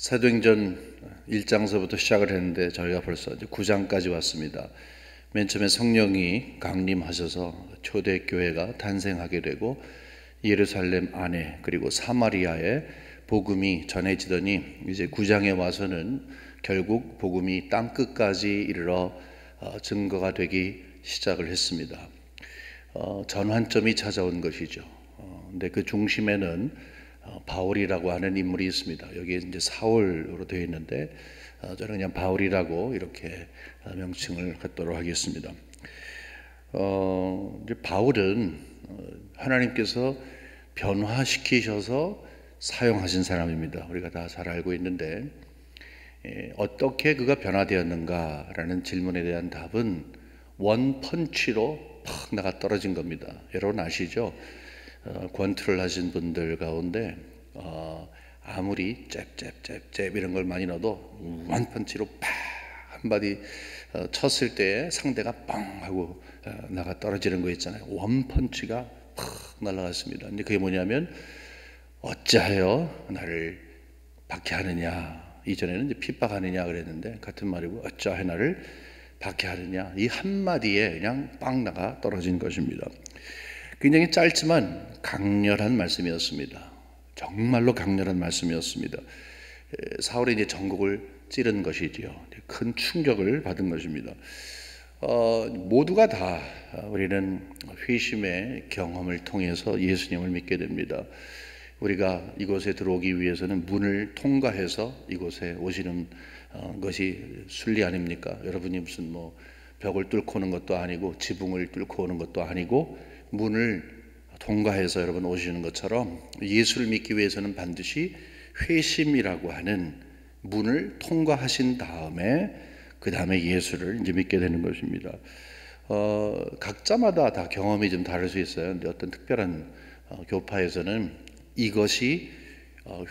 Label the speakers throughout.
Speaker 1: 사도행전 1장서부터 시작을 했는데 저희가 벌써 이제 9장까지 왔습니다. 맨 처음에 성령이 강림하셔서 초대교회가 탄생하게 되고 예루살렘 안에 그리고 사마리아에 복음이 전해지더니 이제 9장에 와서는 결국 복음이 땅끝까지 이르러 증거가 되기 시작을 했습니다. 전환점이 찾아온 것이죠. 근데 그 중심에는 바울이라고 하는 인물이 있습니다. 여기에 이제 사울로 되어 있는데 저는 그냥 바울이라고 이렇게 명칭을 갖도록 하겠습니다. 이제 바울은 하나님께서 변화시키셔서 사용하신 사람입니다. 우리가 다 잘 알고 있는데 어떻게 그가 변화되었는가라는 질문에 대한 답은 원펀치로 팍 나가 떨어진 겁니다. 여러분 아시죠? 권투를 하신 분들 가운데 아무리 잽 이런 걸 많이 넣어도 원펀치로 팍 한 바디 쳤을 때 상대가 뻥 하고 나가 떨어지는 거 있잖아요. 원펀치가 팍 날아갔습니다. 근데 그게 뭐냐면 어찌하여 나를 박해하느냐, 이전에는 이제 핍박하느냐 그랬는데 같은 말이고 어찌하여 나를 박해하느냐, 이 한마디에 그냥 빵 나가 떨어진 것입니다. 굉장히 짧지만 강렬한 말씀이었습니다. 정말로 강렬한 말씀이었습니다. 사울이 이제 전국을 찌른 것이지요. 큰 충격을 받은 것입니다. 모두가 다 우리는 회심의 경험을 통해서 예수님을 믿게 됩니다. 우리가 이곳에 들어오기 위해서는 문을 통과해서 이곳에 오시는 것이 순리 아닙니까? 여러분이 무슨 뭐 벽을 뚫고 오는 것도 아니고 지붕을 뚫고 오는 것도 아니고 문을 통과해서 여러분 오시는 것처럼 예수를 믿기 위해서는 반드시 회심이라고 하는 문을 통과하신 다음에 그 다음에 예수를 이제 믿게 되는 것입니다. 각자마다 다 경험이 좀 다를 수 있어요. 근데 어떤 특별한 교파에서는 이것이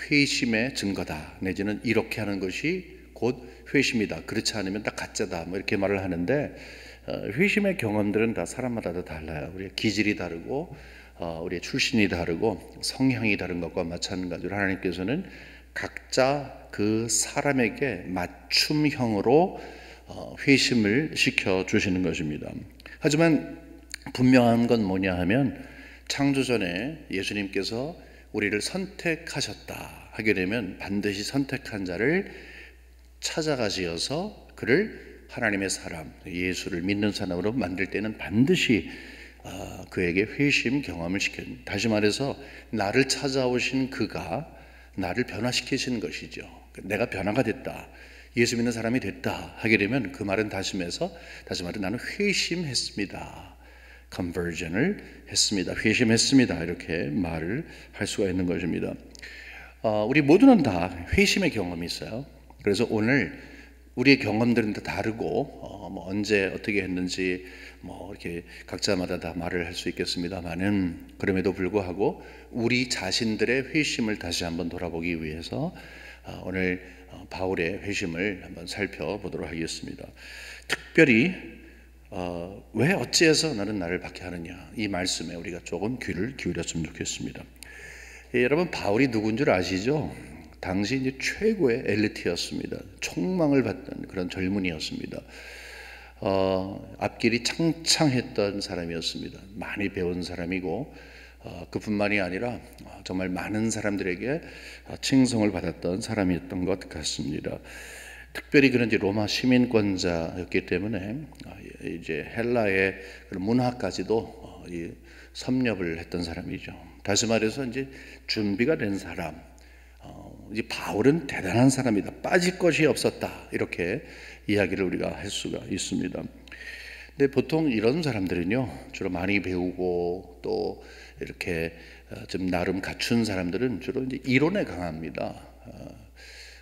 Speaker 1: 회심의 증거다, 내지는 이렇게 하는 것이 곧 회심이다, 그렇지 않으면 다 가짜다, 뭐 이렇게 말을 하는데 회심의 경험들은 다 사람마다 다 달라요. 우리의 기질이 다르고 우리의 출신이 다르고 성향이 다른 것과 마찬가지로 하나님께서는 각자 그 사람에게 맞춤형으로 회심을 시켜주시는 것입니다. 하지만 분명한 건 뭐냐 하면 창조전에 예수님께서 우리를 선택하셨다 하게 되면 반드시 선택한 자를 찾아가시어서 그를 하나님의 사람, 예수를 믿는 사람으로 만들 때는 반드시 그에게 회심 경험을 시켜줍니다. 다시 말해서 나를 찾아오신 그가 나를 변화시키시는 것이죠. 내가 변화가 됐다, 예수 믿는 사람이 됐다 하게 되면 그 말은 다시 말해서 나는 회심했습니다, 컨버전을 했습니다, 회심했습니다, 이렇게 말을 할 수가 있는 것입니다. 우리 모두는 다 회심의 경험이 있어요. 그래서 오늘 우리의 경험들은 다 다르고 뭐 언제 어떻게 했는지 뭐 이렇게 각자마다 다 말을 할 수 있겠습니다만은, 그럼에도 불구하고 우리 자신들의 회심을 다시 한번 돌아보기 위해서 오늘 바울의 회심을 한번 살펴보도록 하겠습니다. 특별히 왜 어찌해서 너는 나를 박해하느냐, 이 말씀에 우리가 조금 귀를 기울였으면 좋겠습니다. 여러분, 바울이 누군 줄 아시죠? 당시 이제 최고의 엘리트였습니다. 총망을 받던 그런 젊은이였습니다. 앞길이 창창했던 사람이었습니다. 많이 배운 사람이고 그뿐만이 아니라 정말 많은 사람들에게 칭송을 받았던 사람이었던 것 같습니다. 특별히 그런 이제 로마 시민권자였기 때문에 이제 헬라의 문화까지도 섭렵을 했던 사람이죠. 다시 말해서 이제 준비가 된 사람. 이제 바울은 대단한 사람이다, 빠질 것이 없었다, 이렇게 이야기를 우리가 할 수가 있습니다. 근데 보통 이런 사람들은요, 주로 많이 배우고 또 이렇게 좀 나름 갖춘 사람들은 주로 이제 이론에 강합니다.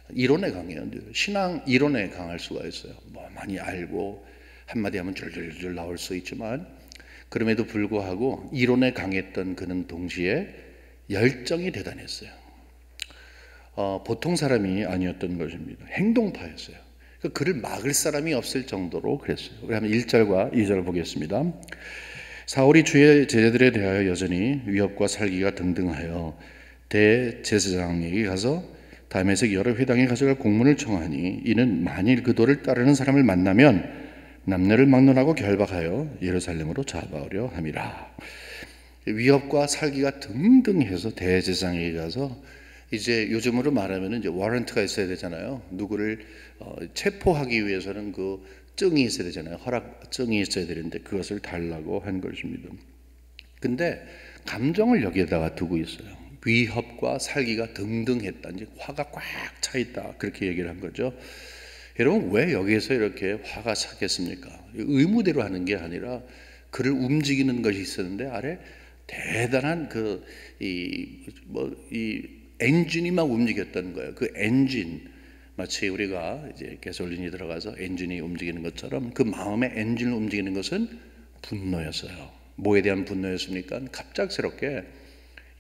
Speaker 1: 이론에 강해요. 신앙 이론에 강할 수가 있어요. 뭐 많이 알고 한마디 하면 줄줄줄 나올 수 있지만, 그럼에도 불구하고 이론에 강했던 그는 동시에 열정이 대단했어요. 보통 사람이 아니었던 것입니다. 행동파였어요. 그를 막을 사람이 없을 정도로 그랬어요. 그러면 1절과 2절을 보겠습니다. 사울이 주의 제자들에 대하여 여전히 위협과 살기가 등등하여 대제사장에게 가서 다메섹 여러 회당에 가져갈 공문을 청하니 이는 만일 그 도를 따르는 사람을 만나면 남녀를 막론하고 결박하여 예루살렘으로 잡아오려 함이라. 위협과 살기가 등등해서 대제사장에게 가서 이제 요즘으로 말하면 이제 워런트가 있어야 되잖아요. 누구를 체포하기 위해서는 그 증이 있어야 되잖아요. 허락 증이 있어야 되는데 그것을 달라고 한 것입니다. 근데 감정을 여기에다가 두고 있어요. 위협과 살기가 등등했다. 이제 화가 꽉 차 있다. 그렇게 얘기를 한 거죠. 여러분, 왜 여기에서 이렇게 화가 찼겠습니까? 의무대로 하는 게 아니라 그를 움직이는 것이 있었는데 아래 대단한 이 엔진이 막 움직였던 거예요. 그 엔진, 마치 우리가 이제 가솔린이 들어가서 엔진이 움직이는 것처럼 그 마음의 엔진을 움직이는 것은 분노였어요. 뭐에 대한 분노였습니까? 갑작스럽게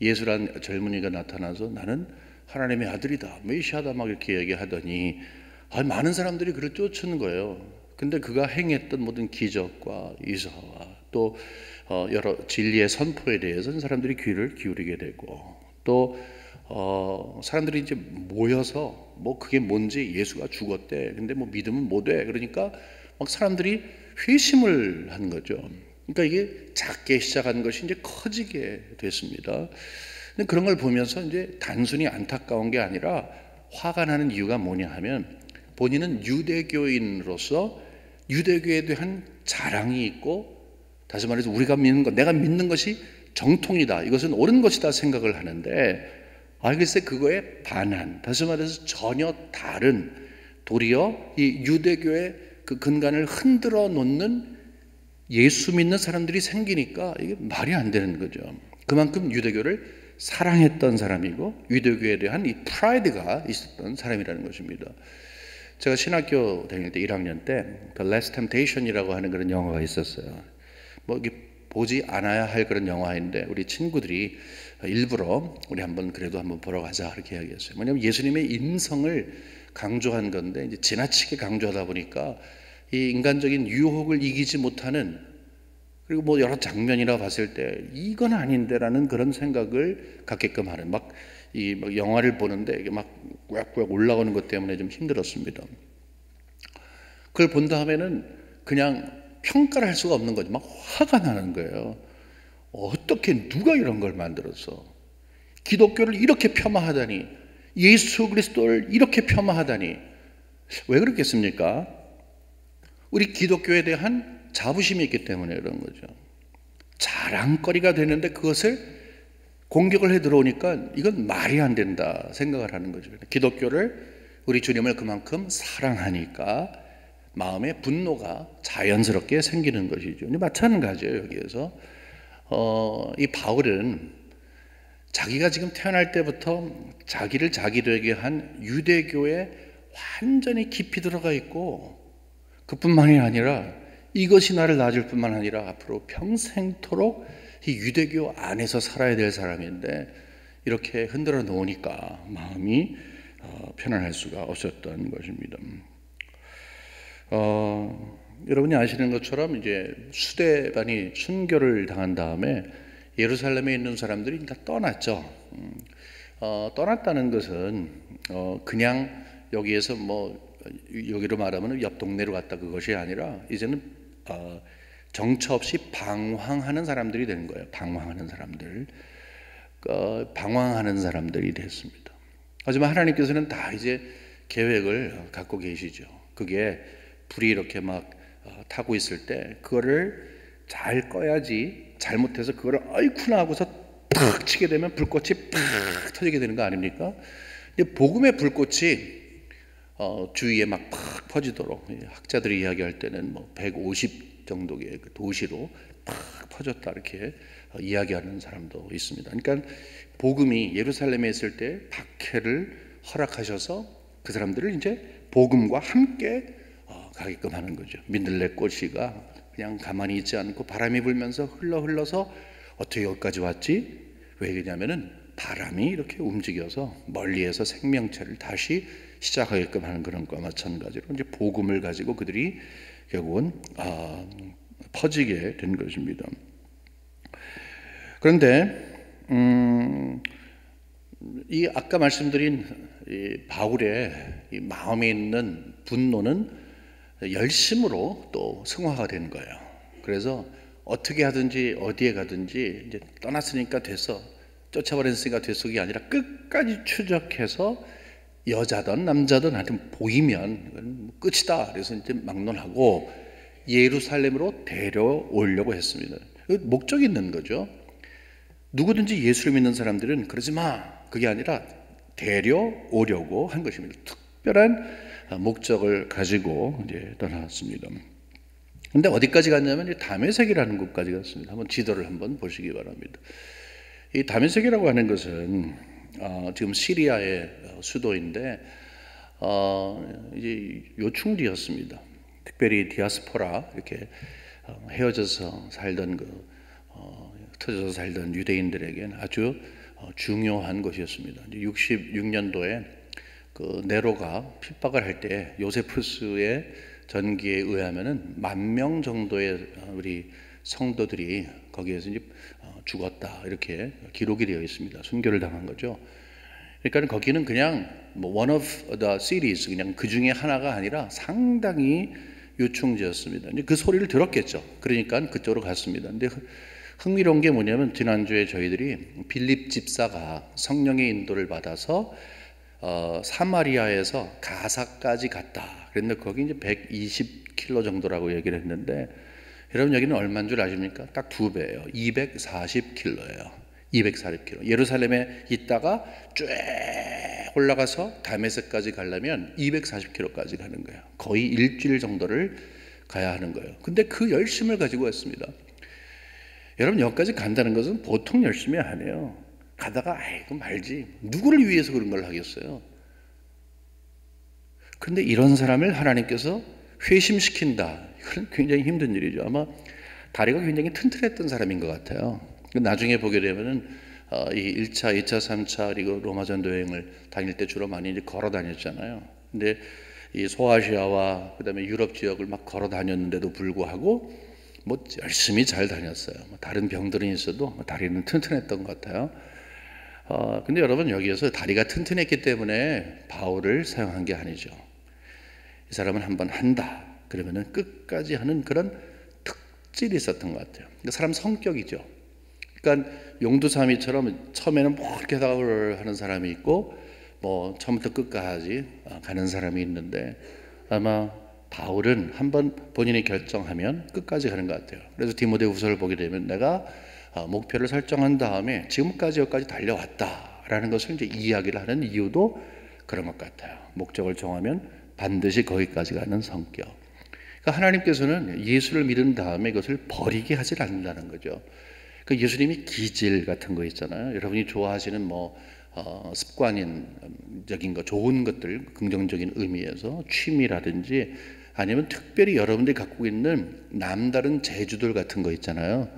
Speaker 1: 예수란 젊은이가 나타나서 나는 하나님의 아들이다, 메시아다 막 이렇게 얘기하더니 많은 사람들이 그를 쫓는 거예요. 근데 그가 행했던 모든 기적과 이사와 또 여러 진리의 선포에 대해서는 사람들이 귀를 기울이게 되고 또 사람들이 이제 모여서 뭐 그게 뭔지, 예수가 죽었대, 근데 뭐 믿으면 뭐 돼, 그러니까 막 사람들이 회심을 한 거죠. 그러니까 이게 작게 시작한 것이 이제 커지게 됐습니다. 근데 그런 걸 보면서 이제 단순히 안타까운 게 아니라 화가 나는 이유가 뭐냐 하면 본인은 유대교인으로서 유대교에 대한 자랑이 있고, 다시 말해서 우리가 믿는 것, 내가 믿는 것이 정통이다, 이것은 옳은 것이다 생각을 하는데 글쎄 그거에 반한, 다시 말해서 전혀 다른, 도리어 이 유대교의 그 근간을 흔들어 놓는 예수 믿는 사람들이 생기니까 이게 말이 안 되는 거죠. 그만큼 유대교를 사랑했던 사람이고 유대교에 대한 이 프라이드가 있었던 사람이라는 것입니다. 제가 신학교 다닐 때 1학년 때 The Last Temptation이라고 하는 그런 영화가 있었어요. 뭐 이게 보지 않아야 할 그런 영화인데 우리 친구들이 일부러 우리 그래도 한번 보러 가자 이렇게 이야기했어요. 뭐냐면 예수님의 인성을 강조한 건데 이제 지나치게 강조하다 보니까 이 인간적인 유혹을 이기지 못하는, 그리고 뭐 여러 장면이라 봤을 때 이건 아닌데라는 그런 생각을 갖게끔 하는, 막 영화를 보는데 이게 막 꾸역꾸역 올라오는 것 때문에 좀 힘들었습니다. 그걸 본 다음에는 그냥 평가를 할 수가 없는 거죠. 막 화가 나는 거예요. 어떻게 누가 이런 걸 만들었어? 기독교를 이렇게 폄하하다니, 예수 그리스도를 이렇게 폄하하다니. 왜 그렇겠습니까? 우리 기독교에 대한 자부심이 있기 때문에 그런 거죠. 자랑거리가 되는데 그것을 공격을 해 들어오니까 이건 말이 안 된다 생각을 하는 거죠. 기독교를, 우리 주님을 그만큼 사랑하니까 마음의 분노가 자연스럽게 생기는 것이죠. 마찬가지예요. 여기에서 이 바울은 자기가 지금 태어날 때부터 자기를 자기되게 한 유대교에 완전히 깊이 들어가 있고, 그뿐만이 아니라 이것이 나를 낳을 뿐만 아니라 앞으로 평생토록 이 유대교 안에서 살아야 될 사람인데 이렇게 흔들어 놓으니까 마음이 편안할 수가 없었던 것입니다. 여러분이 아시는 것처럼 이제 수데반이 순교를 당한 다음에 예루살렘에 있는 사람들이 다 떠났죠. 떠났다는 것은 그냥 여기에서 여기로 말하면 옆 동네로 갔다 그것이 아니라 이제는 정처 없이 방황하는 사람들이 되는 거예요. 방황하는 사람들이 됐습니다. 하지만 하나님께서는 다 이제 계획을 갖고 계시죠. 그게 불이 이렇게 막 타고 있을 때 그거를 잘 꺼야지, 잘못해서 그거를 아이쿠나 하고서 탁 치게 되면 불꽃이 팍 터지게 되는 거 아닙니까? 근데 복음의 불꽃이 주위에 막 팍 퍼지도록, 학자들이 이야기할 때는 150 정도의 그 도시로 팍 퍼졌다 이렇게 이야기하는 사람도 있습니다. 그러니까 복음이 예루살렘에 있을 때 박해를 허락하셔서 그 사람들을 이제 복음과 함께 가게끔 하는 거죠. 민들레꽃이가 그냥 가만히 있지 않고 바람이 불면서 흘러서 어떻게 여기까지 왔지? 왜 그러냐면은 바람이 이렇게 움직여서 멀리에서 생명체를 다시 시작하게끔 하는 그런 것과 마찬가지로 이제 복음을 가지고 그들이 결국은 퍼지게 된 것입니다. 그런데 이 아까 말씀드린 이 바울의 이 마음에 있는 분노는 열심으로 또 승화가 된 거예요. 그래서 어떻게 하든지 어디에 가든지 이제 떠났으니까 됐어, 쫓아버렸으니까 됐어가 아니라 끝까지 추적해서 여자든 남자든 하여튼 보이면 이건 끝이다. 그래서 이제 막론하고 예루살렘으로 데려오려고 했습니다. 목적이 있는 거죠. 누구든지 예수를 믿는 사람들은 그러지 마, 그게 아니라 데려오려고 한 것입니다. 특별한 목적을 가지고 이제 떠났습니다. 근데 어디까지 갔냐면 다메섹이라는 곳까지 갔습니다. 한번 지도를 한번 보시기 바랍니다. 이 다메섹이라고 하는 것은 지금 시리아의 수도인데 이제 요충지였습니다. 특별히 디아스포라, 이렇게 헤어져서 살던 흩어져서 살던 유대인들에게는 아주 중요한 곳이었습니다. 66년도에 그 네로가 핍박을 할 때 요세푸스의 전기에 의하면은 10,000명 정도의 우리 성도들이 거기에서 이제 죽었다, 이렇게 기록이 되어 있습니다. 순교를 당한 거죠. 그러니까 거기는 그냥 뭐 one of the cities, 그냥 그 중에 하나가 아니라 상당히 요충지였습니다. 이제 그 소리를 들었겠죠. 그러니까 그쪽으로 갔습니다. 근데 흥미로운 게 뭐냐면 지난주에 저희들이 빌립 집사가 성령의 인도를 받아서 사마리아에서 가사까지 갔다. 그런데 거기 이제 120km 정도라고 얘기를 했는데, 여러분 여기는 얼마인 줄 아십니까? 딱 2배예요. 240km예요. 240km. 예루살렘에 있다가 쭉 올라가서 다메섹까지 가려면 240km까지 가는 거예요. 거의 일주일 정도를 가야 하는 거예요. 근데 그 열심을 가지고 왔습니다. 여러분 여기까지 간다는 것은 보통 열심이 아니에요. 가다가 아이고 말지, 누구를 위해서 그런 걸 하겠어요. 근데 이런 사람을 하나님께서 회심시킨다, 이건 굉장히 힘든 일이죠. 아마 다리가 굉장히 튼튼했던 사람인 것 같아요. 나중에 보게 되면은 이 1차, 2차, 3차 그리고 로마 전도 여행을 다닐 때 주로 많이 이제 걸어 다녔잖아요. 근데 이 소아시아와 그다음에 유럽 지역을 막 걸어 다녔는데도 불구하고 뭐 열심히 잘 다녔어요. 다른 병들은 있어도 다리는 튼튼했던 것 같아요. 근데 여러분 여기에서 다리가 튼튼했기 때문에 바울을 사용한 게 아니죠. 이 사람은 한번 한다 그러면은 끝까지 하는 그런 특질이 있었던 것 같아요. 그러니까 사람 성격이죠. 그러니까 용두사미처럼 처음에는 뭐 이렇게 하는 사람이 있고 뭐 처음부터 끝까지 가는 사람이 있는데, 아마 바울은 한번 본인이 결정하면 끝까지 가는 것 같아요. 그래서 디모데후서를 보게 되면 내가 목표를 설정한 다음에 지금까지 여기까지 달려왔다라는 것을 이제 이야기를 하는 이유도 그런 것 같아요. 목적을 정하면 반드시 거기까지 가는 성격. 그러니까 하나님께서는 예수를 믿은 다음에 이것을 버리게 하질 않는다는 거죠. 그러니까 예수님이 기질 같은 거 있잖아요. 여러분이 좋아하시는 뭐 습관적인 거, 좋은 것들, 긍정적인 의미에서 취미라든지 아니면 특별히 여러분들이 갖고 있는 남다른 재주들 같은 거 있잖아요.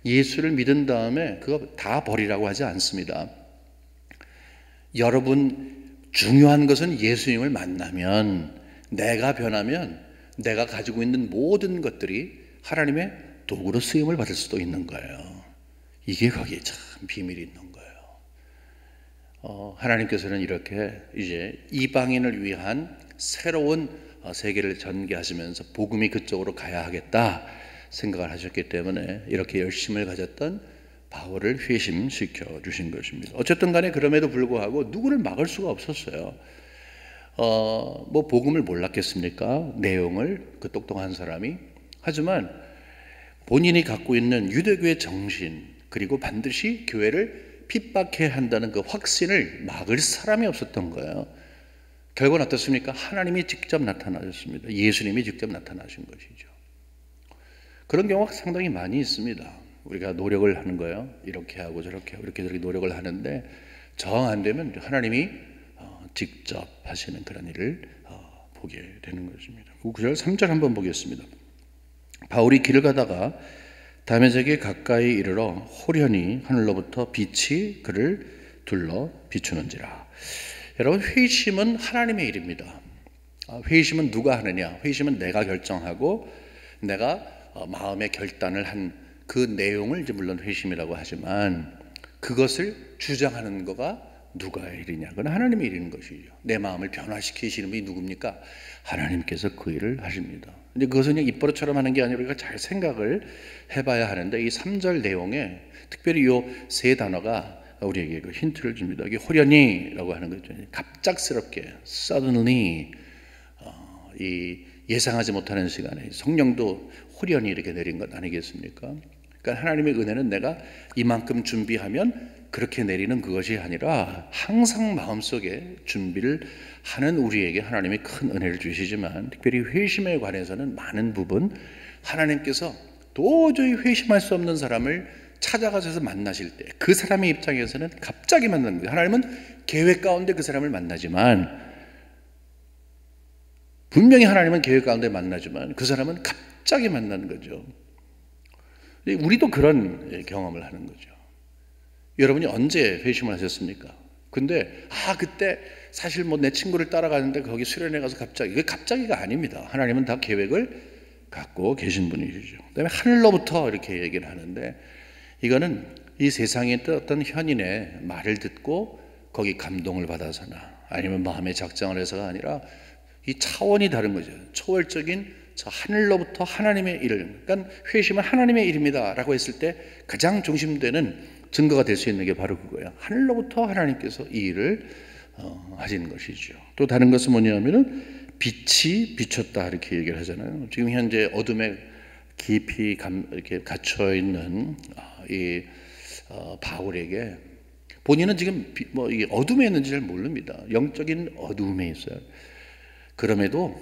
Speaker 1: 예수를 믿은 다음에 그거 다 버리라고 하지 않습니다. 여러분 중요한 것은 예수님을 만나면, 내가 변하면 내가 가지고 있는 모든 것들이 하나님의 도구로 쓰임을 받을 수도 있는 거예요. 이게 거기에 참 비밀이 있는 거예요. 하나님께서는 이렇게 이제 이방인을 위한 새로운 세계를 전개하시면서 복음이 그쪽으로 가야 하겠다 생각을 하셨기 때문에 이렇게 열심을 가졌던 바울을 회심시켜 주신 것입니다. 어쨌든 간에 그럼에도 불구하고 누구를 막을 수가 없었어요. 뭐 복음을 몰랐겠습니까? 내용을, 그 똑똑한 사람이. 하지만 본인이 갖고 있는 유대교의 정신, 그리고 반드시 교회를 핍박해야 한다는 그 확신을 막을 사람이 없었던 거예요. 결과는 어떻습니까? 하나님이 직접 나타나셨습니다. 예수님이 직접 나타나신 것이죠. 그런 경우가 상당히 많이 있습니다. 우리가 노력을 하는 거예요. 이렇게 하고 저렇게 저렇게 노력을 하는데 정 안 되면 하나님이 직접 하시는 그런 일을 보게 되는 것입니다. 9절 3절 한번 보겠습니다. 바울이 길을 가다가 다메섹에 가까이 이르러 호련히 하늘로부터 빛이 그를 둘러 비추는지라. 여러분 회심은 하나님의 일입니다. 회심은 누가 하느냐? 회심은 내가 결정하고 내가 마음의 결단을 한 그 내용을 이제 물론 회심이라고 하지만 그것을 주장하는 거가 누가의 일이냐? 그건 하나님의 일인 것이죠. 내 마음을 변화시키시는 분이 누굽니까? 하나님께서 그 일을 하십니다. 근데 그것은 그냥 입버릇처럼 하는 게 아니라 우리가 잘 생각을 해봐야 하는데, 이 3절 내용에 특별히 이 세 단어가 우리에게 그 힌트를 줍니다. 이게 호련히라고 하는 거죠. 갑작스럽게, suddenly, 이 예상하지 못하는 시간에 성령도 호련히 이렇게 내린 것 아니겠습니까? 그러니까 하나님의 은혜는 내가 이만큼 준비하면 그렇게 내리는 그것이 아니라 항상 마음속에 준비를 하는 우리에게 하나님이 큰 은혜를 주시지만, 특별히 회심에 관해서는 많은 부분 하나님께서 도저히 회심할 수 없는 사람을 찾아가셔서 만나실 때 그 사람의 입장에서는 갑자기 만나는 거예요. 하나님은 계획 가운데 그 사람을 만나지만, 분명히 하나님은 계획 가운데 만나지만 그 사람은 갑자기 만나는 거죠. 우리도 그런 경험을 하는 거죠. 여러분이 언제 회심을 하셨습니까? 근데 그때 사실 뭐 내 친구를 따라가는데 거기 수련회 가서 갑자기, 그게 갑자기가 아닙니다. 하나님은 다 계획을 갖고 계신 분이시죠. 그다음에 하늘로부터 이렇게 얘기를 하는데, 이거는 이 세상에 있던 어떤 현인의 말을 듣고 거기 감동을 받아서나 아니면 마음의 작정을 해서가 아니라 이 차원이 다른 거죠. 초월적인 저 하늘로부터 하나님의 일을, 그러니까 회심은 하나님의 일입니다 라고 했을 때 가장 중심되는 증거가 될 수 있는 게 바로 그거예요. 하늘로부터 하나님께서 이 일을 하시는 것이죠. 또 다른 것은 뭐냐면은 빛이 비쳤다 이렇게 얘기를 하잖아요. 지금 현재 어둠에 깊이 이렇게 갇혀 있는 이 바울에게, 본인은 지금 뭐 이게 어둠에 있는지 잘 모릅니다. 영적인 어둠에 있어요. 그럼에도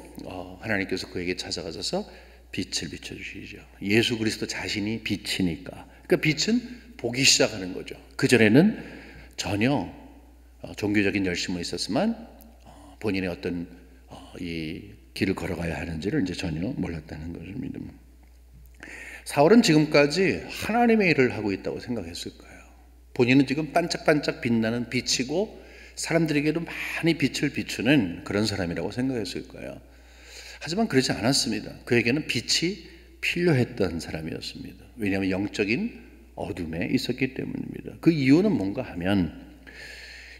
Speaker 1: 하나님께서 그에게 찾아가셔서 빛을 비춰주시죠. 예수 그리스도 자신이 빛이니까. 그러니까 빛은 보기 시작하는 거죠. 그전에는 전혀 종교적인 열심은 있었지만 본인의 어떤 이 길을 걸어가야 하는지를 이제 전혀 몰랐다는 것입니다. 사울은 지금까지 하나님의 일을 하고 있다고 생각했을 거예요. 본인은 지금 반짝반짝 빛나는 빛이고 사람들에게도 많이 빛을 비추는 그런 사람이라고 생각했을 거예요. 하지만 그렇지 않았습니다. 그에게는 빛이 필요했던 사람이었습니다. 왜냐하면 영적인 어둠에 있었기 때문입니다. 그 이유는 뭔가 하면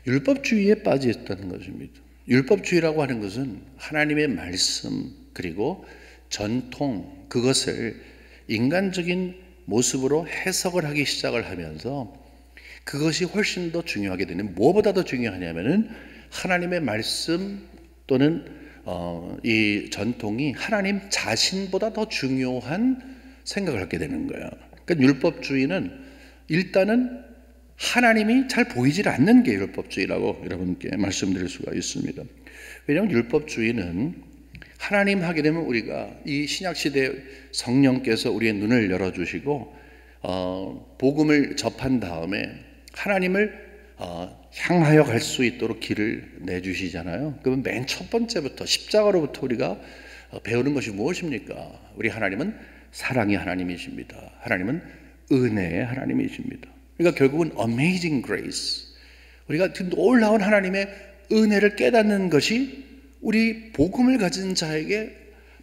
Speaker 1: 율법주의에 빠져 있다는 것입니다. 율법주의라고 하는 것은 하나님의 말씀 그리고 전통, 그것을 인간적인 모습으로 해석을 하기 시작을 하면서 그것이 훨씬 더 중요하게 되는, 무엇보다 더 중요하냐면은 하나님의 말씀 또는 이 전통이 하나님 자신보다 더 중요한 생각을 하게 되는 거예요. 그러니까 율법주의는 일단은 하나님이 잘 보이질 않는 게 율법주의라고 여러분께 말씀드릴 수가 있습니다. 왜냐하면 율법주의는 하나님 하게 되면 우리가 이 신약시대 성령께서 우리의 눈을 열어주시고 복음을 접한 다음에 하나님을 향하여 갈 수 있도록 길을 내주시잖아요. 그러면 맨 첫 번째부터 십자가로부터 우리가 배우는 것이 무엇입니까? 우리 하나님은 사랑의 하나님이십니다. 하나님은 은혜의 하나님이십니다. 그러니까 결국은 amazing grace, 우리가 놀라운 하나님의 은혜를 깨닫는 것이 우리 복음을 가진 자에게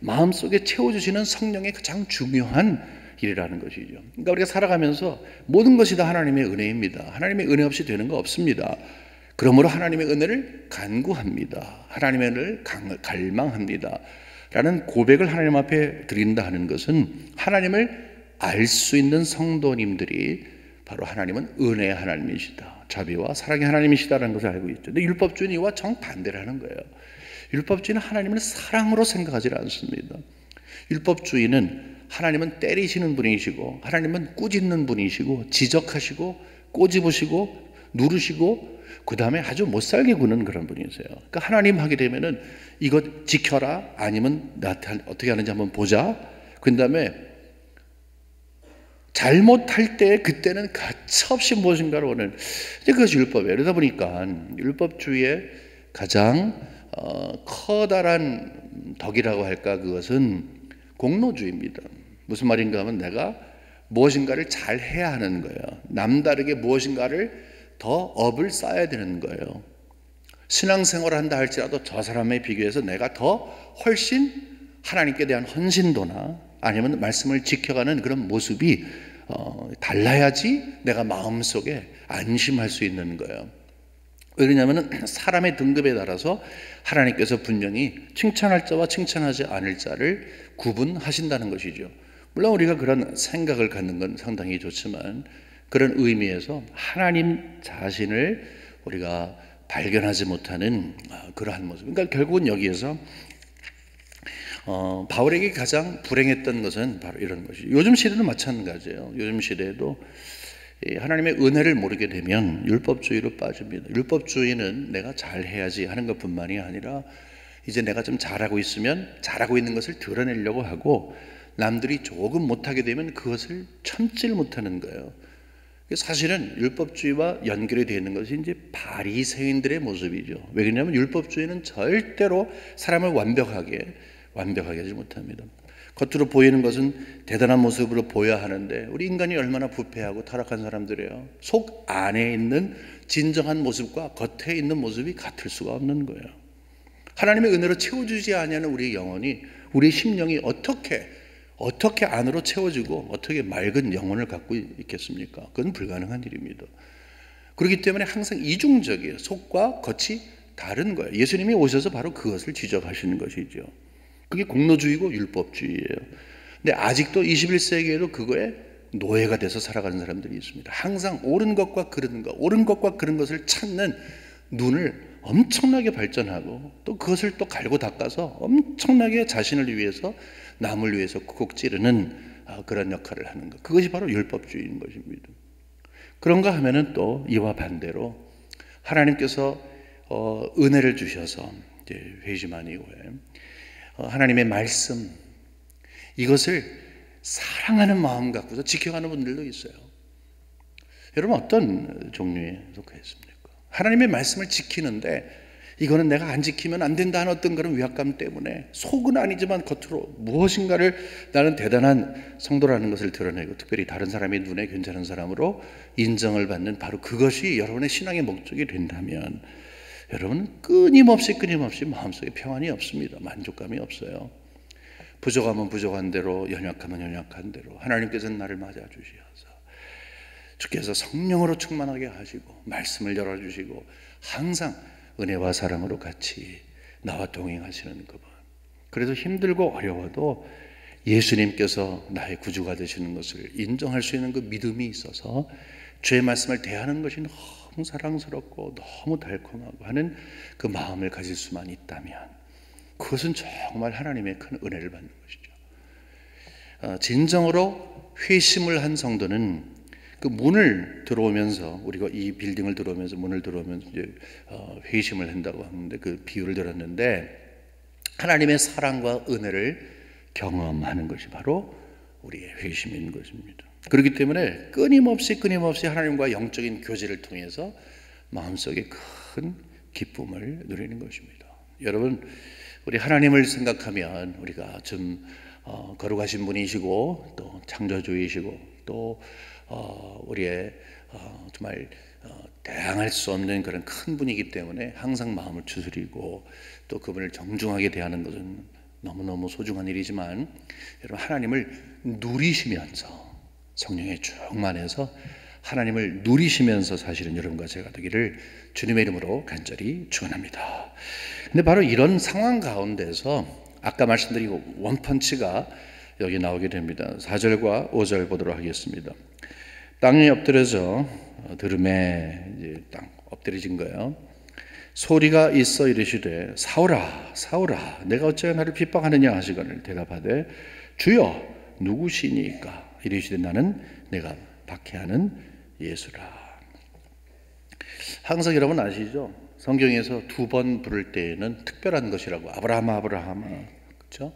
Speaker 1: 마음속에 채워주시는 성령의 가장 중요한 일이라는 것이죠. 그러니까 우리가 살아가면서 모든 것이 다 하나님의 은혜입니다. 하나님의 은혜 없이 되는 거 없습니다. 그러므로 하나님의 은혜를 간구합니다. 하나님의 은혜를 갈망합니다 라는 고백을 하나님 앞에 드린다 하는 것은 하나님을 알 수 있는 성도님들이 바로 하나님은 은혜의 하나님이시다, 자비와 사랑의 하나님이시다라는 것을 알고 있죠. 근데 율법주의는 이와 정반대를 하는 거예요. 율법주의는 하나님을 사랑으로 생각하지 않습니다. 율법주의는 하나님은 때리시는 분이시고, 하나님은 꾸짖는 분이시고, 지적하시고, 꼬집으시고, 누르시고, 그 다음에 아주 못살게 구는 그런 분이세요. 그러니까 하나님 하게 되면은 이것 지켜라, 아니면 나한테 어떻게 하는지 한번 보자. 그 다음에 잘못할 때 그때는 가차없이 무엇인가를 원하는, 이제 그것이 율법이에요. 그러다 보니까 율법주의의 가장 커다란 덕이라고 할까, 그것은 공로주의입니다. 무슨 말인가 하면 내가 무엇인가를 잘 해야 하는 거예요. 남다르게 무엇인가를 더 업을 쌓아야 되는 거예요. 신앙생활을 한다 할지라도 저 사람에 비교해서 내가 더 훨씬 하나님께 대한 헌신도나 아니면 말씀을 지켜가는 그런 모습이 달라야지 내가 마음속에 안심할 수 있는 거예요. 왜냐하면 사람의 등급에 따라서 하나님께서 분명히 칭찬할 자와 칭찬하지 않을 자를 구분하신다는 것이죠. 물론 우리가 그런 생각을 갖는 건 상당히 좋지만 그런 의미에서 하나님 자신을 우리가 발견하지 못하는 그러한 모습. 그러니까 결국은 여기에서 바울에게 가장 불행했던 것은 바로 이런 것이죠. 요즘 시대도 마찬가지예요. 요즘 시대에도 하나님의 은혜를 모르게 되면 율법주의로 빠집니다. 율법주의는 내가 잘해야지 하는 것뿐만이 아니라 이제 내가 좀 잘하고 있으면 잘하고 있는 것을 드러내려고 하고 남들이 조금 못하게 되면 그것을 참지를 못하는 거예요. 사실은 율법주의와 연결이 되어 있는 것이 이제 바리새인들의 모습이죠. 왜 그러냐면 율법주의는 절대로 사람을 완벽하게 하지 못합니다. 겉으로 보이는 것은 대단한 모습으로 보여야 하는데 우리 인간이 얼마나 부패하고 타락한 사람들이에요. 속 안에 있는 진정한 모습과 겉에 있는 모습이 같을 수가 없는 거예요. 하나님의 은혜로 채워주지 아니하는 우리의 영혼이, 우리의 심령이 어떻게 안으로 채워지고 어떻게 맑은 영혼을 갖고 있겠습니까? 그건 불가능한 일입니다. 그렇기 때문에 항상 이중적이에요. 속과 겉이 다른 거예요. 예수님이 오셔서 바로 그것을 지적하시는 것이죠. 그게 공로주의고 율법주의예요. 근데 아직도 21세기에도 그거에 노예가 돼서 살아가는 사람들이 있습니다. 항상 옳은 것과 그른 것을 찾는 눈을 엄청나게 발전하고 또 그것을 또 갈고 닦아서 엄청나게 자신을 위해서 남을 위해서 쿡쿡 찌르는 그런 역할을 하는 것. 그것이 바로 율법주의인 것입니다. 그런가 하면은 또 이와 반대로 하나님께서 은혜를 주셔서 이제 회심한 이후에 하나님의 말씀 이것을 사랑하는 마음 갖고서 지켜가는 분들도 있어요. 여러분 어떤 종류에 속하였습니까? 하나님의 말씀을 지키는데 이거는 내가 안 지키면 안 된다는 어떤 그런 위압감 때문에 속은 아니지만 겉으로 무엇인가를 나는 대단한 성도라는 것을 드러내고 특별히 다른 사람의 눈에 괜찮은 사람으로 인정을 받는 바로 그것이 여러분의 신앙의 목적이 된다면 여러분은 끊임없이 마음속에 평안이 없습니다. 만족감이 없어요. 부족하면 부족한 대로, 연약하면 연약한 대로 하나님께서는 나를 맞아주시어서 주께서 성령으로 충만하게 하시고 말씀을 열어주시고 항상 은혜와 사랑으로 같이 나와 동행하시는 그분. 그래서 힘들고 어려워도 예수님께서 나의 구주가 되시는 것을 인정할 수 있는 그 믿음이 있어서 주의 말씀을 대하는 것이 너무 사랑스럽고 너무 달콤하고 하는 그 마음을 가질 수만 있다면 그것은 정말 하나님의 큰 은혜를 받는 것이죠. 진정으로 회심을 한 성도는 그 문을 들어오면서 우리가 이 빌딩을 들어오면서 문을 들어오면서 이제 회심을 한다고 하는데 그 비유를 들었는데 하나님의 사랑과 은혜를 경험하는 것이 바로 우리의 회심인 것입니다. 그렇기 때문에 끊임없이 하나님과 영적인 교제를 통해서 마음속에 큰 기쁨을 누리는 것입니다. 여러분 우리 하나님을 생각하면 우리가 좀 거룩하신 분이시고 또 창조주이시고 또 우리의 정말 대항할 수 없는 그런 큰 분이기 때문에 항상 마음을 추스리고 또 그분을 정중하게 대하는 것은 너무너무 소중한 일이지만 여러분 하나님을 누리시면서 성령의 충만해서 하나님을 누리시면서 사실은 여러분과 제가 되기를 주님의 이름으로 간절히 축원합니다. 근데 바로 이런 상황 가운데서 아까 말씀드린 원펀치가 여기 나오게 됩니다. 4절과 5절 보도록 하겠습니다. 땅에 엎드려져 들음에 이제 땅 엎드려진 거예요. 소리가 있어 이르시되 사울아 사울아 내가 어찌하여 나를 핍박하느냐 하시거늘 대답하되 주여 누구시니까 이르시되 나는 내가 박해하는 예수라. 항상 여러분 아시죠? 성경에서 두 번 부를 때에는 특별한 것이라고 아브라함아 그렇죠?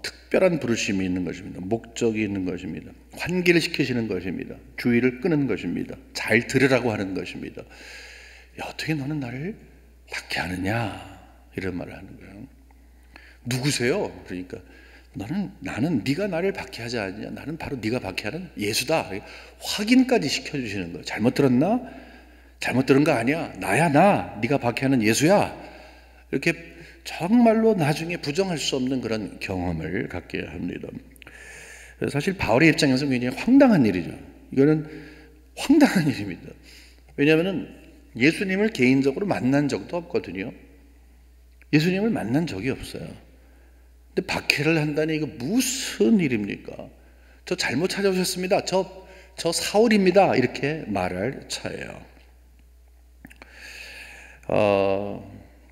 Speaker 1: 특별한 부르심이 있는 것입니다. 목적이 있는 것입니다. 환기를 시키시는 것입니다. 주의를 끄는 것입니다. 잘 들으라고 하는 것입니다. 야, 어떻게 너는 나를 박해하느냐 이런 말을 하는 거예요. 누구세요? 그러니까 나는 네가 나를 박해하지 않느냐. 나는 바로 네가 박해하는 예수다. 확인까지 시켜주시는 거예요. 잘못 들었나? 잘못 들은 거 아니야. 나야 나. 네가 박해하는 예수야. 이렇게 정말로 나중에 부정할 수 없는 그런 경험을 갖게 합니다. 사실 바울의 입장에서 굉장히 황당한 일이죠. 이거는 황당한 일입니다. 왜냐하면 예수님을 개인적으로 만난 적도 없거든요. 예수님을 만난 적이 없어요. 근데 박해를 한다니 이거 무슨 일입니까? 저 잘못 찾아오셨습니다. 저 사울입니다. 이렇게 말할 차예요.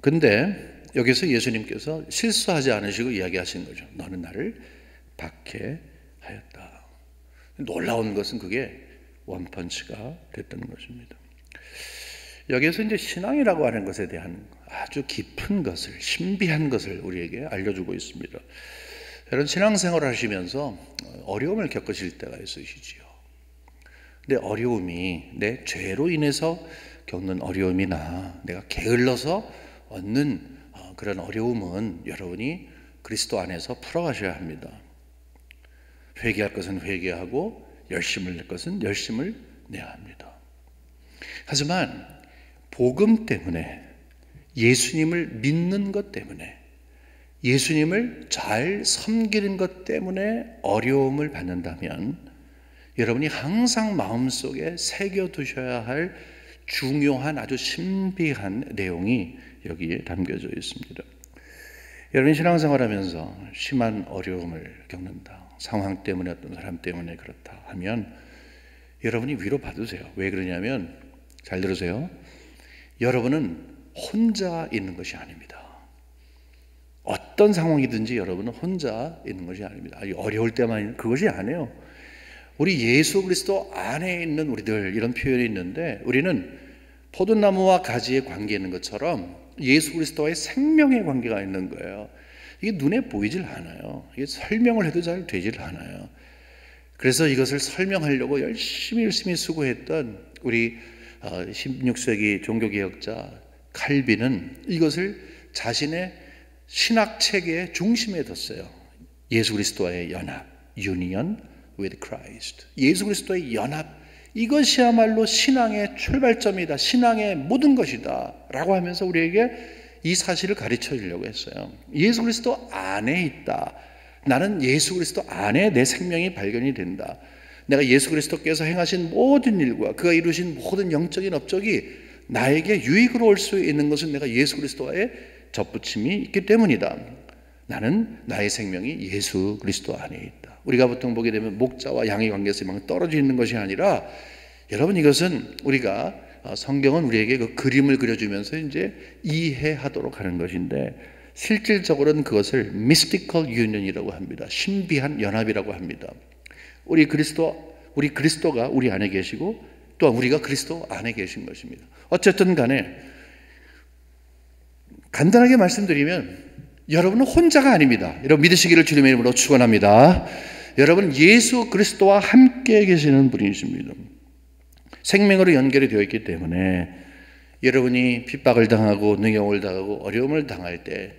Speaker 1: 근데 여기서 예수님께서 실수하지 않으시고 이야기하신 거죠. 너는 나를 박해하였다. 놀라운 것은 그게 원펀치가 됐던 것입니다. 여기에서 이제 신앙이라고 하는 것에 대한 아주 깊은 것을, 신비한 것을 우리에게 알려주고 있습니다. 여러분, 신앙생활을 하시면서 어려움을 겪으실 때가 있으시지요. 근데 어려움이 내 죄로 인해서 겪는 어려움이나 내가 게을러서 얻는 그런 어려움은 여러분이 그리스도 안에서 풀어가셔야 합니다. 회개할 것은 회개하고 열심을 낼 것은 열심을 내야 합니다. 하지만 복음 때문에, 예수님을 믿는 것 때문에, 예수님을 잘 섬기는 것 때문에 어려움을 받는다면 여러분이 항상 마음속에 새겨두셔야 할 중요한 아주 신비한 내용이 여기에 담겨져 있습니다. 여러분이 신앙생활하면서 심한 어려움을 겪는다, 상황 때문에 어떤 사람 때문에 그렇다 하면 여러분이 위로받으세요. 왜 그러냐면, 잘 들으세요. 여러분은 혼자 있는 것이 아닙니다. 어떤 상황이든지 여러분은 혼자 있는 것이 아닙니다. 어려울 때만 그것이 아니에요. 우리 예수 그리스도 안에 있는 우리들, 이런 표현이 있는데, 우리는 포도나무와 가지의 관계에 있는 것처럼 예수 그리스도와의 생명의 관계가 있는 거예요. 이게 눈에 보이질 않아요. 이게 설명을 해도 잘 되질 않아요. 그래서 이것을 설명하려고 열심히 수고했던 우리 16세기 종교개혁자 칼빈은 이것을 자신의 신학체계의 중심에 뒀어요. 예수 그리스도와의 연합, Union with Christ. 예수 그리스도의 연합, 이것이야말로 신앙의 출발점이다, 신앙의 모든 것이다 라고 하면서 우리에게 이 사실을 가르쳐 주려고 했어요. 예수 그리스도 안에 있다. 나는 예수 그리스도 안에 내 생명이 발견이 된다. 내가 예수 그리스도께서 행하신 모든 일과 그가 이루신 모든 영적인 업적이 나에게 유익으로 올 수 있는 것은 내가 예수 그리스도와의 접붙임이 있기 때문이다. 나는 나의 생명이 예수 그리스도 안에 있다. 우리가 보통 보게 되면 목자와 양의 관계에서 막 떨어져 있는 것이 아니라, 여러분, 이것은 우리가 성경은 우리에게 그 그림을 그려주면서 이제 이해하도록 하는 것인데, 실질적으로는 그것을 mystical union이라고 합니다. 신비한 연합이라고 합니다. 우리 그리스도가 우리 안에 계시고 또한 우리가 그리스도 안에 계신 것입니다. 어쨌든 간에 간단하게 말씀드리면 여러분은 혼자가 아닙니다. 여러분 믿으시기를 주님의 이름으로 축원합니다. 여러분 예수 그리스도와 함께 계시는 분이십니다. 생명으로 연결이 되어 있기 때문에 여러분이 핍박을 당하고 능욕을 당하고 어려움을 당할 때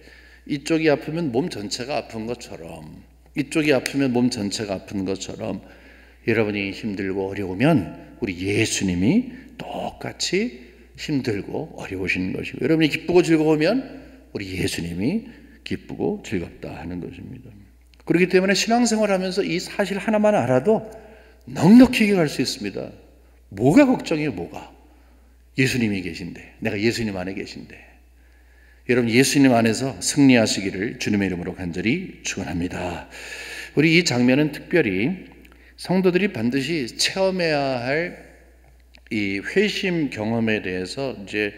Speaker 1: 이쪽이 아프면 몸 전체가 아픈 것처럼, 이쪽이 아프면 몸 전체가 아픈 것처럼 여러분이 힘들고 어려우면 우리 예수님이 똑같이 힘들고 어려우신 것이고, 여러분이 기쁘고 즐거우면 우리 예수님이 기쁘고 즐겁다 하는 것입니다. 그렇기 때문에 신앙생활 하면서 이 사실 하나만 알아도 넉넉히 갈 수 있습니다. 뭐가 걱정이에요? 뭐가? 예수님이 계신데, 내가 예수님 안에 계신데. 여러분 예수님 안에서 승리하시기를 주님의 이름으로 간절히 축원합니다. 우리 이 장면은 특별히 성도들이 반드시 체험해야 할 이 회심 경험에 대해서 이제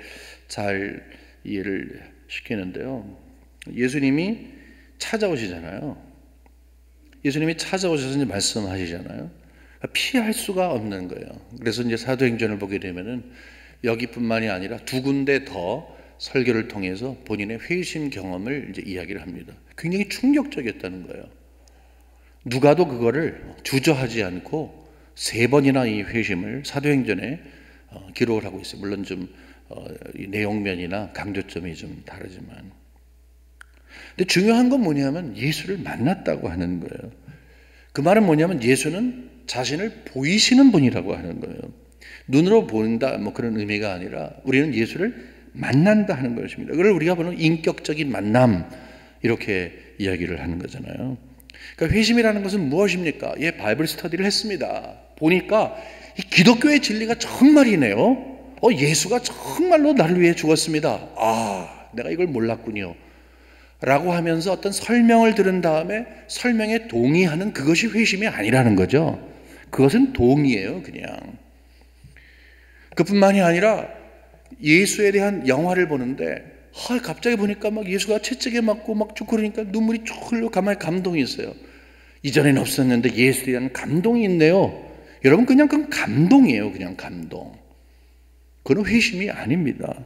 Speaker 1: 잘 이해를 시키는데요. 예수님이 찾아오시잖아요. 예수님이 찾아오셔서 이제 말씀하시잖아요. 피할 수가 없는 거예요. 그래서 이제 사도행전을 보게 되면은 여기뿐만이 아니라 두 군데 더 설교를 통해서 본인의 회심 경험을 이제 이야기를 합니다. 굉장히 충격적이었다는 거예요. 누가도 그거를 주저하지 않고 3번이나 이 회심을 사도행전에 기록을 하고 있어요. 물론 좀 이 내용면이나 강조점이 좀 다르지만, 근데 중요한 건 뭐냐면 예수를 만났다고 하는 거예요. 그 말은 뭐냐면 예수는 자신을 보이시는 분이라고 하는 거예요. 눈으로 보인다 뭐 그런 의미가 아니라 우리는 예수를 만난다 하는 것입니다. 그걸 우리가 보는 인격적인 만남, 이렇게 이야기를 하는 거잖아요. 그러니까 회심이라는 것은 무엇입니까? 바이블 스터디를 했습니다. 보니까 이 기독교의 진리가 정말이네요. 예수가 정말로 나를 위해 죽었습니다. 내가 이걸 몰랐군요. 라고 하면서 어떤 설명을 들은 다음에 설명에 동의하는 그것이 회심이 아니라는 거죠. 그것은 동의예요, 그냥. 그뿐만이 아니라 예수에 대한 영화를 보는데 갑자기 보니까 막 예수가 채찍에 맞고 막 죽고 그러니까 눈물이 쭉 흘러 가만히 감동이 있어요. 이전에는 없었는데 예수에 대한 감동이 있네요. 여러분, 그냥 그건 감동이에요. 그냥 감동. 그건 회심이 아닙니다.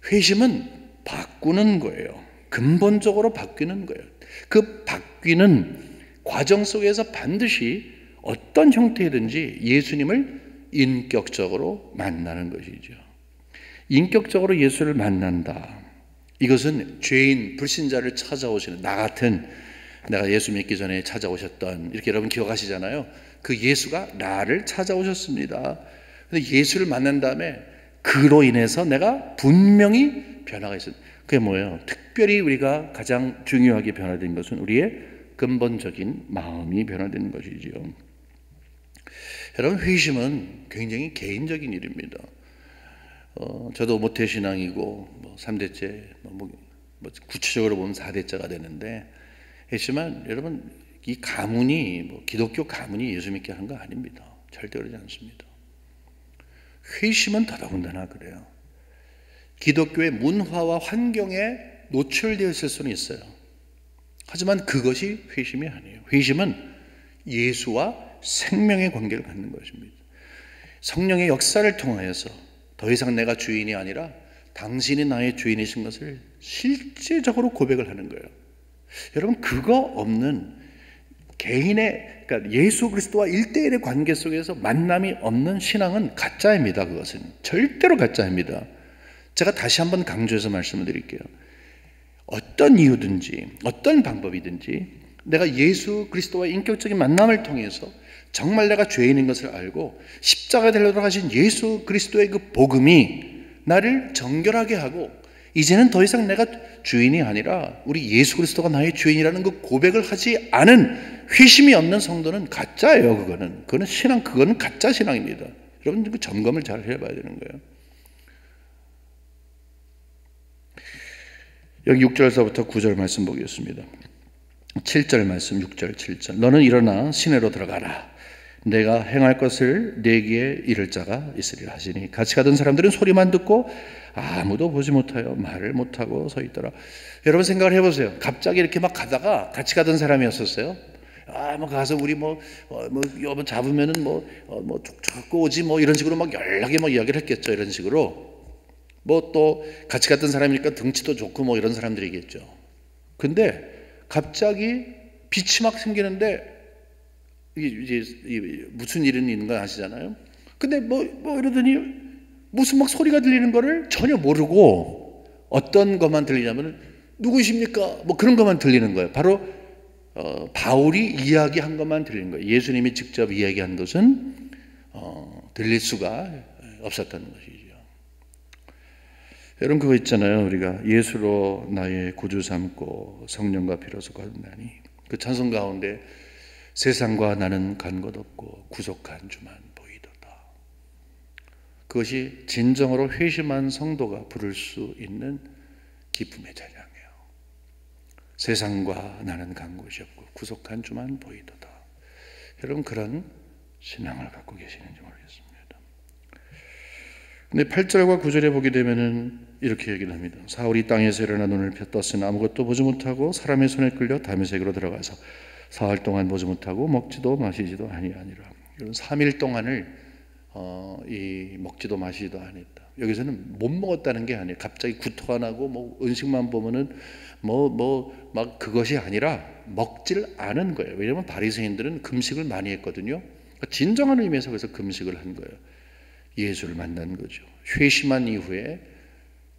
Speaker 1: 회심은 바꾸는 거예요. 근본적으로 바뀌는 거예요. 그 바뀌는 과정 속에서 반드시 어떤 형태이든지 예수님을 인격적으로 만나는 것이죠. 인격적으로 예수를 만난다. 이것은 죄인, 불신자를 찾아오시는 나 같은, 내가 예수 믿기 전에 찾아오셨던, 이렇게 여러분 기억하시잖아요. 그 예수가 나를 찾아오셨습니다. 근데 예수를 만난 다음에 그로 인해서 내가 분명히 변화가 있어요. 그게 뭐예요? 특별히 우리가 가장 중요하게 변화된 것은 우리의 근본적인 마음이 변화되는 것이지요. 여러분, 회심은 굉장히 개인적인 일입니다. 저도 모태신앙이고 3대째, 구체적으로 보면 4대째가 되는데, 했지만 여러분, 이 가문이 기독교 가문이 예수 믿게 하는 거 아닙니다. 절대 그러지 않습니다. 회심은 더더군다나 그래요. 기독교의 문화와 환경에 노출되어 있을 수는 있어요. 하지만 그것이 회심이 아니에요. 회심은 예수와 생명의 관계를 갖는 것입니다. 성령의 역사를 통하여서 더 이상 내가 주인이 아니라 당신이 나의 주인이신 것을 실제적으로 고백을 하는 거예요. 여러분, 그거 없는 개인의, 그러니까 예수 그리스도와 1대1의 관계 속에서 만남이 없는 신앙은 가짜입니다. 그것은 절대로 가짜입니다. 제가 다시 한번 강조해서 말씀을 드릴게요. 어떤 이유든지 어떤 방법이든지 내가 예수 그리스도와 인격적인 만남을 통해서 정말 내가 죄인인 것을 알고 십자가에 달려 돌아가신 예수 그리스도의 그 복음이 나를 정결하게 하고 이제는 더 이상 내가 주인이 아니라 우리 예수 그리스도가 나의 주인이라는 그 고백을 하지 않은 회심이 없는 성도는 가짜예요. 그거는 신앙, 그거는 가짜 신앙입니다. 여러분, 그 점검을 잘 해봐야 되는 거예요. 여기 6절에서부터 9절 말씀 보겠습니다. 7절 말씀, 6절, 7절. 너는 일어나 시내로 들어가라. 내가 행할 것을 내게 이를 자가 있으리라 하시니 같이 가던 사람들은 소리만 듣고 아무도 보지 못하여 말을 못하고 서 있더라. 여러분, 생각을 해보세요. 갑자기 이렇게 막 가다가 같이 가던 사람이었었어요. 가서 우리 여보 잡으면은 쭉 잡고 오지 이런 식으로 막 연락에 이야기를 했겠죠. 이런 식으로. 또 같이 갔던 사람이니까 등치도 좋고 이런 사람들이겠죠. 근데 갑자기 빛이 막 생기는데 이게 무슨 일이 있는 건 아시잖아요. 근데 이러더니 무슨 막 소리가 들리는 거를 전혀 모르고 어떤 것만 들리냐면 누구십니까? 그런 것만 들리는 거예요. 바로 바울이 이야기한 것만 들리는 거예요. 예수님이 직접 이야기한 것은 들릴 수가 없었다는 것이죠. 여러분, 그거 있잖아요. 우리가 예수로 나의 구주 삼고 성령과 피로서 거듭나니, 그 찬송 가운데 세상과 나는 간 것 없고 구속한 주만 보이도다. 그것이 진정으로 회심한 성도가 부를 수 있는 기쁨의 찬양이에요. 세상과 나는 간 곳이 없고 구속한 주만 보이도다. 여러분, 그런 신앙을 갖고 계시는지 모르겠습니다. 근데 8절과 9절에 보게 되면은 이렇게 얘기를 합니다. 사울이 땅에서 일어나 눈을 떴으나 아무것도 보지 못하고 사람의 손에 끌려 다메섹으로 들어가서 사흘 동안 보지 못하고 먹지도 마시지도 아니하니라. 이런 3일 동안을 먹지도 마시지도 아니했다. 여기서는 못 먹었다는 게 아니에요. 갑자기 구토가 나고 음식만 보면은 막 그것이 아니라 먹질 않은 거예요. 왜냐하면 바리새인들은 금식을 많이 했거든요. 진정한 의미에서 그래서 금식을 한 거예요. 예수를 만난 거죠. 회심한 이후에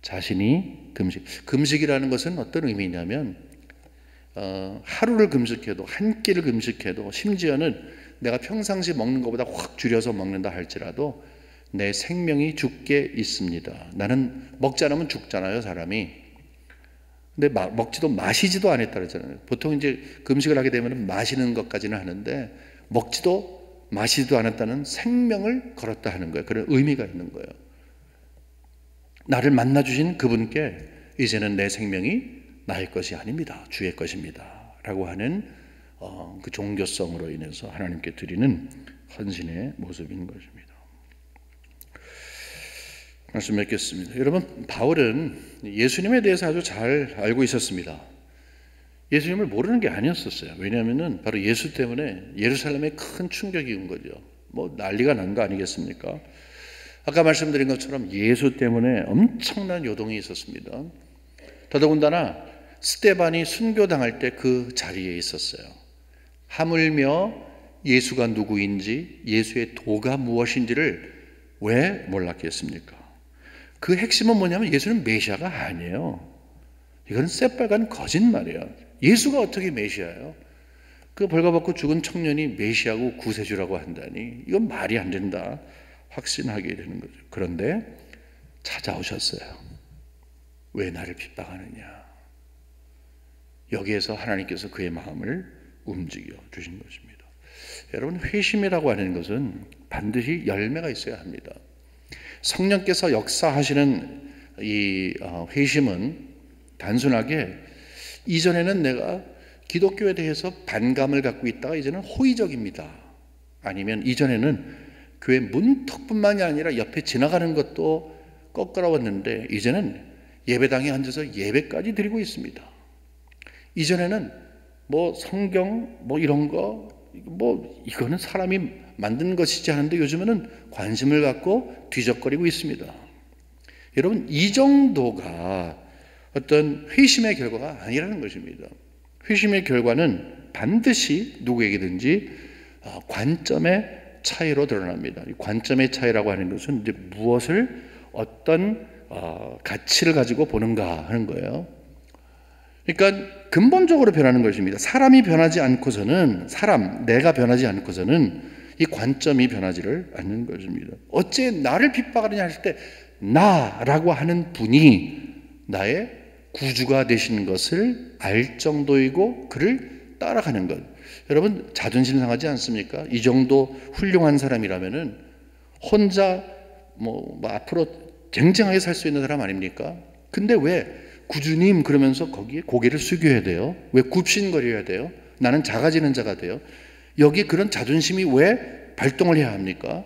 Speaker 1: 자신이 금식이라는 것은 어떤 의미냐면 하루를 금식해도 한 끼를 금식해도 심지어는 내가 평상시 먹는 것보다 확 줄여서 먹는다 할지라도 내 생명이 죽게 있습니다. 나는 먹지 않으면 죽잖아요, 사람이. 근데 먹지도 마시지도 않았다 그러잖아요. 보통 이제 금식을 하게 되면 마시는 것까지는 하는데 먹지도 마시지도 않았다는 생명을 걸었다 하는 거예요. 그런 의미가 있는 거예요. 나를 만나주신 그분께 이제는 내 생명이 나의 것이 아닙니다. 주의 것입니다. 라고 하는 그 종교성으로 인해서 하나님께 드리는 헌신의 모습인 것입니다. 말씀 맺겠습니다. 여러분, 바울은 예수님에 대해서 아주 잘 알고 있었습니다. 예수님을 모르는 게 아니었었어요. 왜냐하면 바로 예수 때문에 예루살렘에 큰 충격이 온 거죠. 뭐 난리가 난 거 아니겠습니까? 아까 말씀드린 것처럼 예수 때문에 엄청난 요동이 있었습니다. 더더군다나 스데반이 순교당할 때 그 자리에 있었어요. 하물며 예수가 누구인지, 예수의 도가 무엇인지를 왜 몰랐겠습니까? 그 핵심은 뭐냐면 예수는 메시아가 아니에요. 이건 새빨간 거짓말이에요. 예수가 어떻게 메시아예요? 그 벌거벗고 죽은 청년이 메시아고 구세주라고 한다니 이건 말이 안 된다 확신하게 되는 거죠. 그런데 찾아오셨어요. 왜 나를 핍박하느냐? 여기에서 하나님께서 그의 마음을 움직여 주신 것입니다. 여러분, 회심이라고 하는 것은 반드시 열매가 있어야 합니다. 성령께서 역사하시는 이 회심은 단순하게 이전에는 내가 기독교에 대해서 반감을 갖고 있다가 이제는 호의적입니다. 아니면 이전에는 교회 문턱뿐만이 아니라 옆에 지나가는 것도 껄끄러웠는데 이제는 예배당에 앉아서 예배까지 드리고 있습니다. 이전에는 뭐 성경 뭐 이런 거 뭐 이거는 사람이 만든 것이지 않은데 요즘에는 관심을 갖고 뒤적거리고 있습니다. 여러분, 이 정도가 어떤 회심의 결과가 아니라는 것입니다. 회심의 결과는 반드시 누구에게든지 관점의 차이로 드러납니다. 관점의 차이라고 하는 것은 이제 무엇을 어떤 가치를 가지고 보는가 하는 거예요. 그러니까 근본적으로 변하는 것입니다. 사람이 변하지 않고서는 내가 변하지 않고서는 이 관점이 변하지를 않는 것입니다. 어째 나를 핍박하느냐 할 때 나라고 하는 분이 나의 구주가 되신 것을 알 정도이고 그를 따라가는 것. 여러분, 자존심 상하지 않습니까? 이 정도 훌륭한 사람이라면은 혼자 뭐 앞으로 쟁쟁하게 살 수 있는 사람 아닙니까? 근데 왜 구주님 그러면서 거기에 고개를 숙여야 돼요? 왜 굽신거려야 돼요? 나는 작아지는 자가 돼요? 여기 그런 자존심이 왜 발동을 해야 합니까?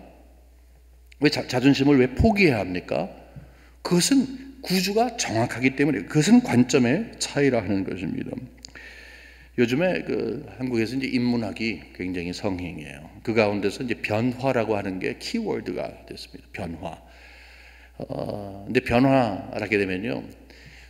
Speaker 1: 왜 자존심을 왜 포기해야 합니까? 그것은 구주가 정확하기 때문에 그것은 관점의 차이라 하는 것입니다. 요즘에 한국에서 이제 인문학이 굉장히 성행이에요. 그 가운데서 이제 변화라고 하는 게 키워드가 됐습니다. 변화. 근데 변화라게 되면요,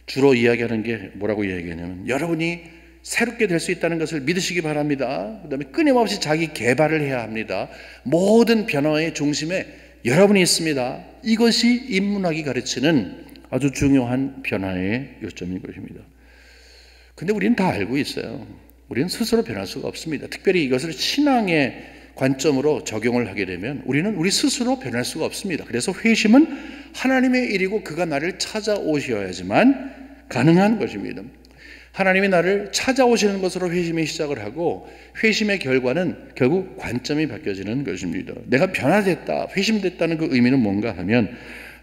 Speaker 1: 주로 이야기하는 게 뭐라고 이야기하냐면 여러분이 새롭게 될 수 있다는 것을 믿으시기 바랍니다. 그 다음에 끊임없이 자기 개발을 해야 합니다. 모든 변화의 중심에 여러분이 있습니다. 이것이 인문학이 가르치는 아주 중요한 변화의 요점인 것입니다. 근데 우리는 다 알고 있어요. 우리는 스스로 변할 수가 없습니다. 특별히 이것을 신앙의 관점으로 적용을 하게 되면 우리는 우리 스스로 변할 수가 없습니다. 그래서 회심은 하나님의 일이고 그가 나를 찾아오셔야지만 가능한 것입니다. 하나님이 나를 찾아오시는 것으로 회심의 시작을 하고 회심의 결과는 결국 관점이 바뀌어지는 것입니다. 내가 변화됐다, 회심됐다는 그 의미는 뭔가 하면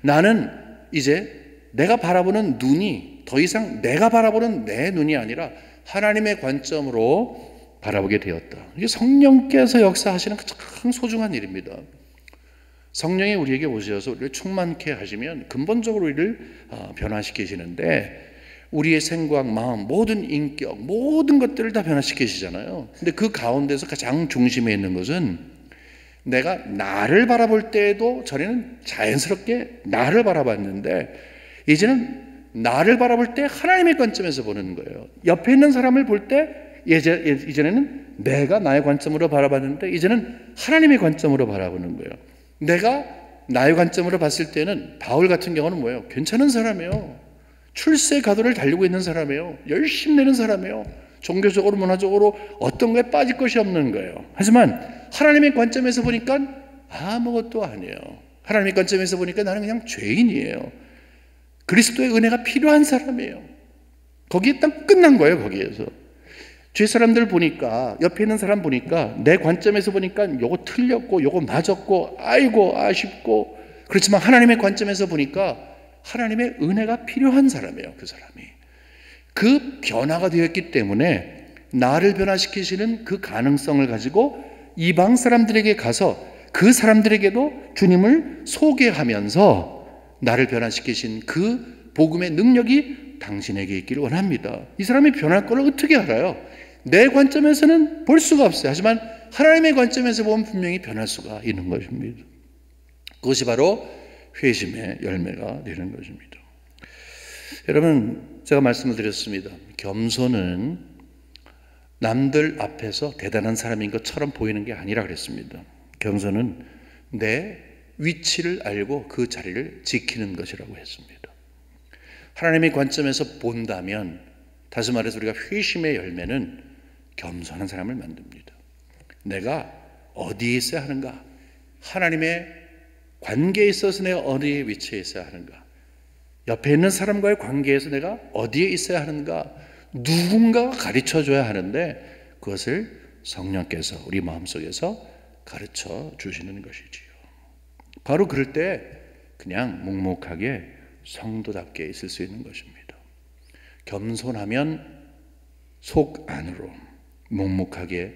Speaker 1: 나는 이제 내가 바라보는 눈이 더 이상 내가 바라보는 내 눈이 아니라 하나님의 관점으로 바라보게 되었다. 이게 성령께서 역사하시는 가장 소중한 일입니다. 성령이 우리에게 오셔서 우리를 충만케 하시면 근본적으로 우리를 변화시키시는데 우리의 생각, 마음, 모든 인격, 모든 것들을 다 변화시키시잖아요. 근데 그 가운데서 가장 중심에 있는 것은 내가 나를 바라볼 때에도 전에는 자연스럽게 나를 바라봤는데 이제는 나를 바라볼 때 하나님의 관점에서 보는 거예요. 옆에 있는 사람을 볼 때 이전에는 내가 나의 관점으로 바라봤는데 이제는 하나님의 관점으로 바라보는 거예요. 내가 나의 관점으로 봤을 때는 바울 같은 경우는 뭐예요? 괜찮은 사람이에요. 출세 가도를 달리고 있는 사람이에요. 열심히 내는 사람이에요. 종교적으로 문화적으로 어떤 거에 빠질 것이 없는 거예요. 하지만 하나님의 관점에서 보니까 아무것도 아니에요. 하나님의 관점에서 보니까 나는 그냥 죄인이에요. 그리스도의 은혜가 필요한 사람이에요. 거기에 딱 끝난 거예요. 거기에서 주위 사람들 보니까, 옆에 있는 사람 보니까, 내 관점에서 보니까 요거 틀렸고 요거 맞았고 아이고 아쉽고, 그렇지만 하나님의 관점에서 보니까 하나님의 은혜가 필요한 사람이에요. 그 사람이. 그 변화가 되었기 때문에 나를 변화시키시는 그 가능성을 가지고 이방 사람들에게 가서 그 사람들에게도 주님을 소개하면서 나를 변화시키신 그 복음의 능력이 당신에게 있기를 원합니다. 이 사람이 변할 걸 어떻게 알아요? 내 관점에서는 볼 수가 없어요. 하지만 하나님의 관점에서 보면 분명히 변할 수가 있는 것입니다. 그것이 바로 회심의 열매가 되는 것입니다. 여러분, 제가 말씀을 드렸습니다. 겸손은 남들 앞에서 대단한 사람인 것처럼 보이는 게 아니라 그랬습니다. 겸손은 내 위치를 알고 그 자리를 지키는 것이라고 했습니다. 하나님의 관점에서 본다면, 다시 말해서 우리가 회심의 열매는 겸손한 사람을 만듭니다. 내가 어디에 있어야 하는가? 하나님의 관계에 있어서 내가 어디에 위치해 있어야 하는가? 옆에 있는 사람과의 관계에서 내가 어디에 있어야 하는가? 누군가가 가르쳐 줘야 하는데 그것을 성령께서 우리 마음속에서 가르쳐 주시는 것이지요. 바로 그럴 때 그냥 묵묵하게 성도답게 있을 수 있는 것입니다. 겸손하면 속 안으로 묵묵하게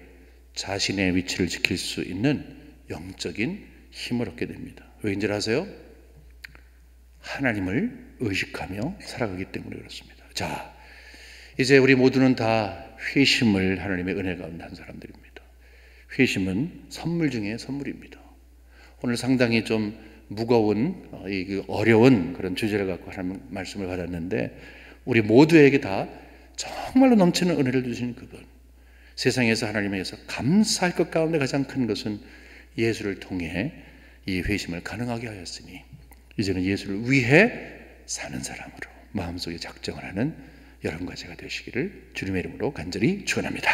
Speaker 1: 자신의 위치를 지킬 수 있는 영적인 힘을 얻게 됩니다. 왜인지 아세요? 하나님을 의식하며 살아가기 때문에 그렇습니다. 자, 이제 우리 모두는 다 회심을 하나님의 은혜 가운데 한 사람들입니다. 회심은 선물 중에 선물입니다. 오늘 상당히 좀 무거운, 어려운 그런 주제를 갖고 하는 말씀을 받았는데, 우리 모두에게 다 정말로 넘치는 은혜를 주신 그분, 세상에서 하나님에게서 감사할 것 가운데 가장 큰 것은 예수를 통해 이 회심을 가능하게 하였으니 이제는 예수를 위해 사는 사람으로 마음속에 작정을 하는 여러분과 제가 되시기를 주님의 이름으로 간절히 축원합니다.